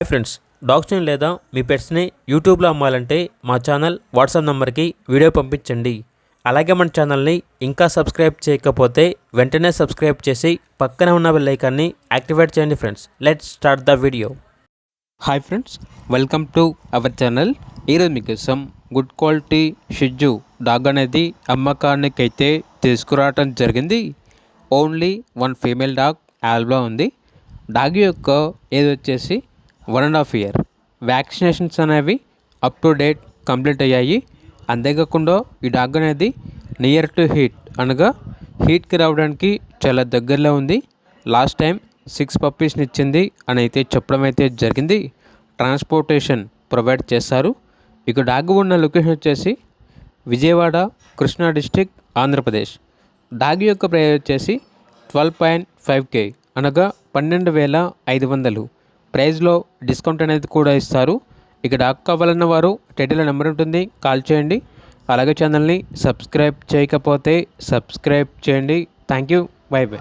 Hi friends, డాగ్స్ని లేదా మీ పెట్స్ని యూట్యూబ్లో అమ్మాలంటే మా ఛానల్ వాట్సాప్ నెంబర్కి వీడియో పంపించండి. అలాగే మన ఛానల్ని ఇంకా సబ్స్క్రైబ్ చేయకపోతే వెంటనే సబ్స్క్రైబ్ చేసి పక్కనే ఉన్న బెల్ ఐకాన్ని యాక్టివేట్ చేయండి. Friends, let's start the video. Hi friends, welcome to our channel. ఈరోజు మీకోసం గుడ్ క్వాలిటీ షిజ్జు డాగ్ అనేది అమ్మకానికి అయితే తీసుకురావటం జరిగింది. ఓన్లీ వన్ ఫీమేల్ డాగ్ అవైలబుల్గా ఉంది. డాగ్ యొక్క ఏజ్ వచ్చేసి 1.5 year. వ్యాక్సినేషన్స్ అనేవి అప్ టు డేట్ కంప్లీట్ అయ్యాయి. అంతేకాకుండా ఈ డాగ్ అనేది నియర్ టు హీట్ అనగా హీట్కి రావడానికి చాలా దగ్గరలో ఉంది. లాస్ట్ టైం 6 పప్పీస్ని ఇచ్చింది అని అయితే చెప్పడం అయితే జరిగింది. ట్రాన్స్పోర్టేషన్ ప్రొవైడ్ చేస్తారు. ఇక డాగ్ ఉన్న లొకేషన్ వచ్చేసి విజయవాడ, కృష్ణా డిస్టిక్, ఆంధ్రప్రదేశ్. డాగ్ యొక్క ప్రైస్ వచ్చేసి 12.5K అనగా 12,500. ప్రైస్లో డిస్కౌంట్ అనేది కూడా ఇస్తారు. ఇక డాగ్ కావాలన్న వారు టైటిల్లో నెంబర్ ఉంటుంది, కాల్ చేయండి. అలాగే ఛానల్ని సబ్స్క్రైబ్ చేయకపోతే సబ్స్క్రైబ్ చేయండి. Thank you, by by.